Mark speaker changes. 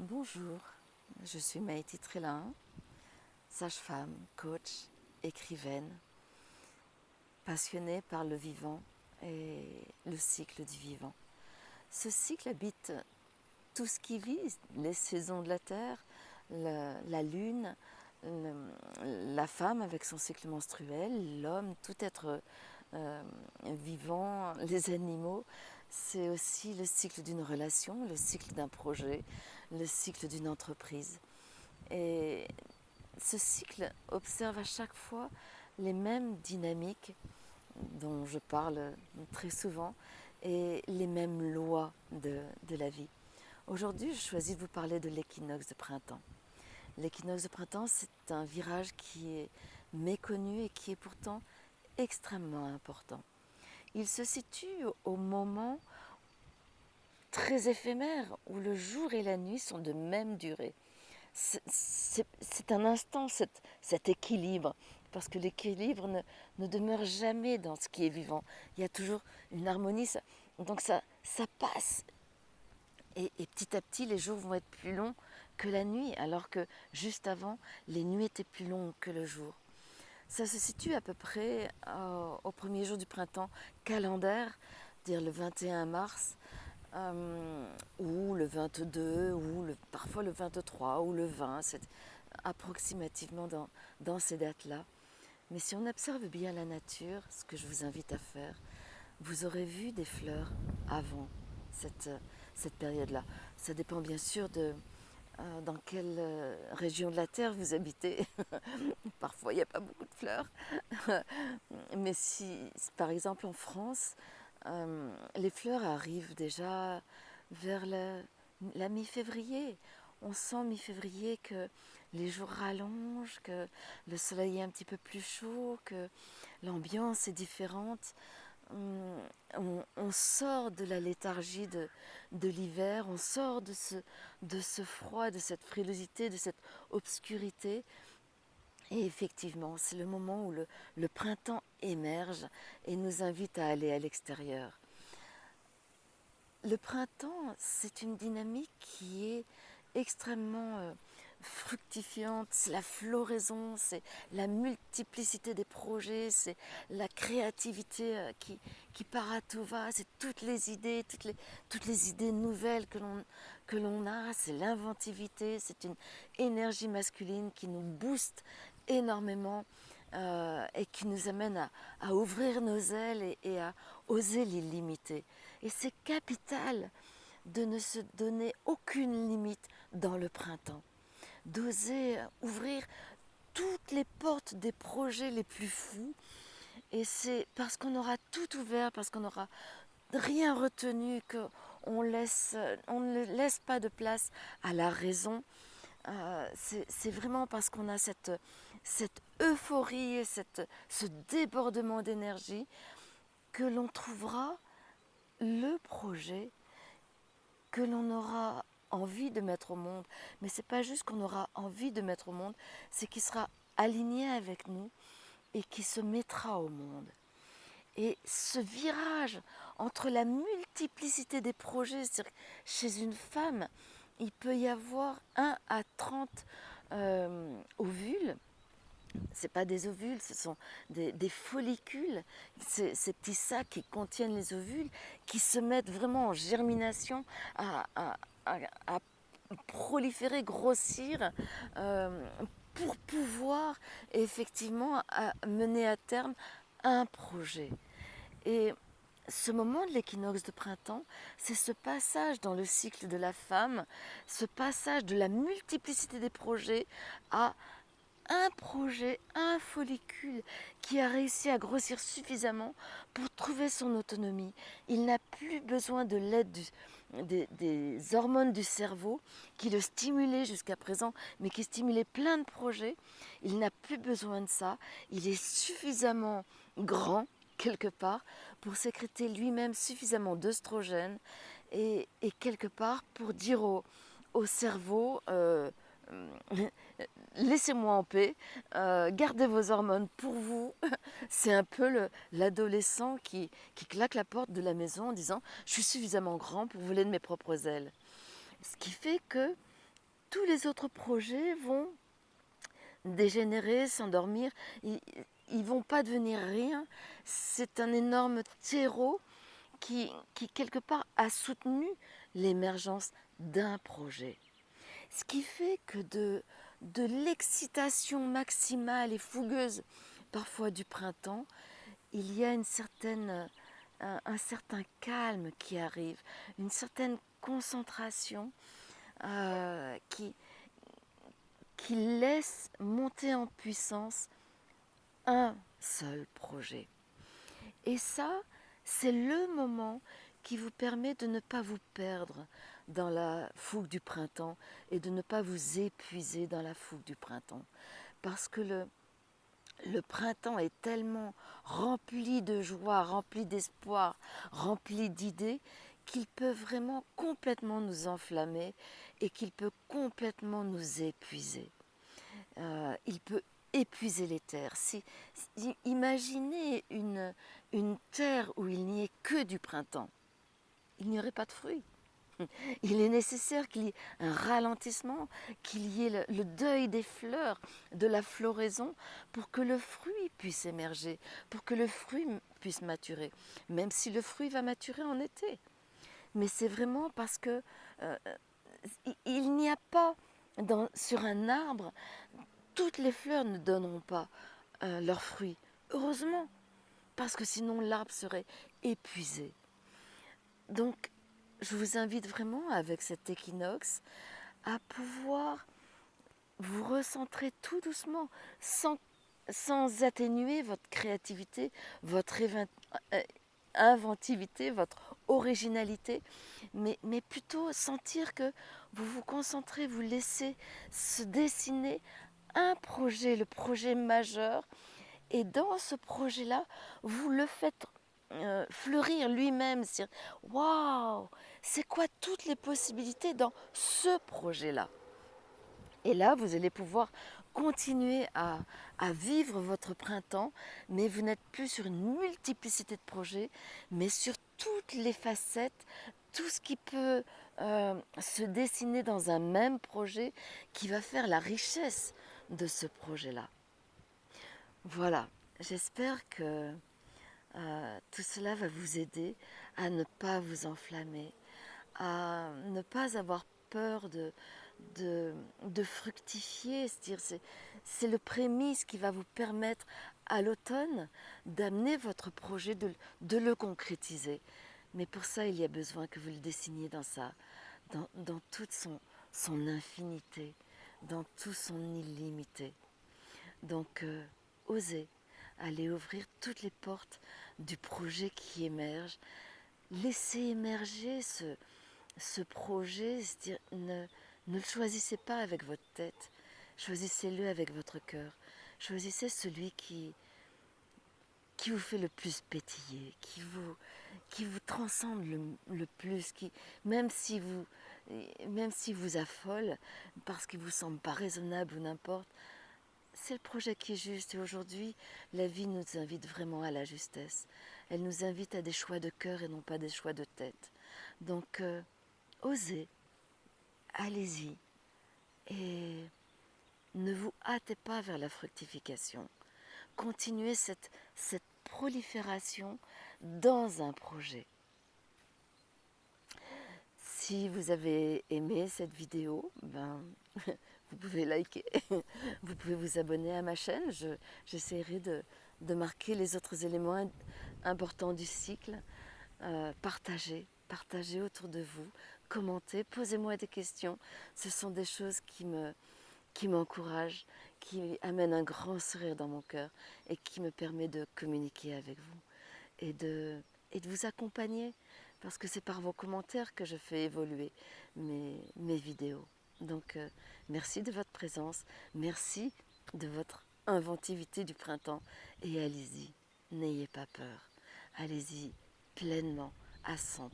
Speaker 1: Bonjour, je suis Maïti Trélin, sage-femme, coach, écrivaine, passionnée par le vivant et le cycle du vivant. Ce cycle habite tout ce qui vit, les saisons de la terre, la lune, la femme avec son cycle menstruel, l'homme, tout être vivant, les animaux. C'est aussi le cycle d'une relation, le cycle d'un projet, le cycle d'une entreprise. Et ce cycle observe à chaque fois les mêmes dynamiques dont je parle très souvent et les mêmes lois de la vie. Aujourd'hui, je choisis de vous parler de l'équinoxe de printemps. L'équinoxe de printemps, c'est un virage qui est méconnu et qui est pourtant extrêmement important. Il se situe au moment très éphémère où le jour et la nuit sont de même durée. C'est un instant, cet équilibre, parce que l'équilibre ne demeure jamais dans ce qui est vivant. Il y a toujours une harmonie, donc ça passe. Et petit à petit, les jours vont être plus longs que la nuit, alors que juste avant, les nuits étaient plus longues que le jour. Ça se situe à peu près au premier jour du printemps calendaire, dire le 21 mars, ou le 22, parfois le 23 ou le 20, c'est approximativement dans ces dates-là. Mais si on observe bien la nature, ce que je vous invite à faire, vous aurez vu des fleurs avant cette période-là. Ça dépend bien sûr de dans quelle région de la Terre vous habitez. Parfois, il n'y a pas beaucoup de fleurs. Mais si, par exemple, en France, les fleurs arrivent déjà vers la mi-février. On sent mi-février que les jours rallongent, que le soleil est un petit peu plus chaud, que l'ambiance est différente. On sort de la léthargie de l'hiver, on sort de ce froid, de cette frilosité, de cette obscurité. Et effectivement, c'est le moment où le printemps émerge et nous invite à aller à l'extérieur. Le printemps, c'est une dynamique qui est extrêmement fructifiante, c'est la floraison, c'est la multiplicité des projets, c'est la créativité qui part à tout va, c'est toutes les idées, toutes les idées nouvelles que l'on a, c'est l'inventivité, c'est une énergie masculine qui nous booste énormément et qui nous amène à ouvrir nos ailes et à oser l'illimité. Et c'est capital de ne se donner aucune limite dans le printemps, d'oser ouvrir toutes les portes des projets les plus fous. Et c'est parce qu'on aura tout ouvert, parce qu'on n'aura rien retenu, qu'on on ne laisse pas de place à la raison. C'est vraiment parce qu'on a cette euphorie et ce débordement d'énergie que l'on trouvera le projet que l'on aura envie de mettre au monde. Mais c'est pas juste qu'on aura envie de mettre au monde, c'est qu'il sera aligné avec nous et qui se mettra au monde. Et ce virage entre la multiplicité des projets, c'est-à-dire chez une femme, il peut y avoir 1 à 30 ovules. Ce pas des ovules, ce sont des follicules, ces petits sacs qui contiennent les ovules, qui se mettent vraiment en germination à proliférer, grossir, pour pouvoir effectivement mener à terme un projet. Et ce moment de l'équinoxe de printemps, c'est ce passage dans le cycle de la femme, ce passage de la multiplicité des projets à un projet, un follicule qui a réussi à grossir suffisamment pour trouver son autonomie. Il n'a plus besoin de l'aide des hormones du cerveau qui le stimulaient jusqu'à présent, mais qui stimulaient plein de projets. Il n'a plus besoin de ça. Il est suffisamment grand, quelque part, pour sécréter lui-même suffisamment d'œstrogène et quelque part pour dire au cerveau laissez-moi en paix, gardez vos hormones pour vous. C'est un peu l'adolescent qui claque la porte de la maison en disant je suis suffisamment grand pour voler de mes propres ailes. Ce qui fait que tous les autres projets vont dégénérer, s'endormir. Ils ne vont pas devenir rien. C'est un énorme terreau qui, quelque part, a soutenu l'émergence d'un projet. Ce qui fait que de l'excitation maximale et fougueuse, parfois du printemps, il y a un certain calme qui arrive, une certaine concentration qui laisse monter en puissance un seul projet. Et ça, c'est le moment qui vous permet de ne pas vous perdre dans la fougue du printemps et de ne pas vous épuiser dans la fougue du printemps. Parce que le printemps est tellement rempli de joie, rempli d'espoir, rempli d'idées, qu'il peut vraiment complètement nous enflammer et qu'il peut complètement nous épuiser. Il peut épuiser les terres. Imaginez une terre où il n'y ait que du printemps. Il n'y aurait pas de fruits. Il est nécessaire qu'il y ait un ralentissement, qu'il y ait le deuil des fleurs, de la floraison, pour que le fruit puisse émerger, pour que le fruit puisse maturer, même si le fruit va maturer en été. Mais c'est vraiment parce que il n'y a pas sur un arbre, toutes les fleurs ne donneront pas leurs fruits. Heureusement, parce que sinon l'arbre serait épuisé. Donc, je vous invite vraiment avec cet équinoxe à pouvoir vous recentrer tout doucement, sans atténuer votre créativité, votre inventivité, votre originalité, mais plutôt sentir que vous vous concentrez, vous laissez se dessiner un projet, le projet majeur, et dans ce projet-là, vous le faites fleurir lui-même. Waouh, c'est quoi toutes les possibilités dans ce projet-là? Et là, vous allez pouvoir continuer à vivre votre printemps, mais vous n'êtes plus sur une multiplicité de projets, mais sur toutes les facettes, tout ce qui peut se dessiner dans un même projet qui va faire la richesse de ce projet-là. Voilà, j'espère que tout cela va vous aider à ne pas vous enflammer, à ne pas avoir peur de fructifier. C'est le prémisse qui va vous permettre à l'automne d'amener votre projet, de le concrétiser. Mais pour ça, il y a besoin que vous le dessiniez dans toute son infinité, dans tout son illimité. Donc, osez aller ouvrir toutes les portes du projet qui émerge. Laissez émerger ce projet, c'est-à-dire ne le choisissez pas avec votre tête, choisissez-le avec votre cœur. Choisissez celui qui vous fait le plus pétiller, qui vous transcende le plus, même si vous affole, parce qu'il ne vous semble pas raisonnable ou n'importe, c'est le projet qui est juste. Et aujourd'hui, la vie nous invite vraiment à la justesse. Elle nous invite à des choix de cœur et non pas des choix de tête. Donc, osez, allez-y. Et ne vous hâtez pas vers la fructification. Continuez cette prolifération dans un projet. Si vous avez aimé cette vidéo, vous pouvez liker, vous pouvez vous abonner à ma chaîne. J'essaierai de marquer les autres éléments importants du cycle. Partagez autour de vous, commentez, posez-moi des questions. Ce sont des choses qui m'encouragent, qui amènent un grand sourire dans mon cœur et qui me permet de communiquer avec vous et de vous accompagner, parce que c'est par vos commentaires que je fais évoluer mes vidéos. Donc, merci de votre présence, merci de votre inventivité du printemps, et allez-y, n'ayez pas peur, allez-y pleinement à 100%.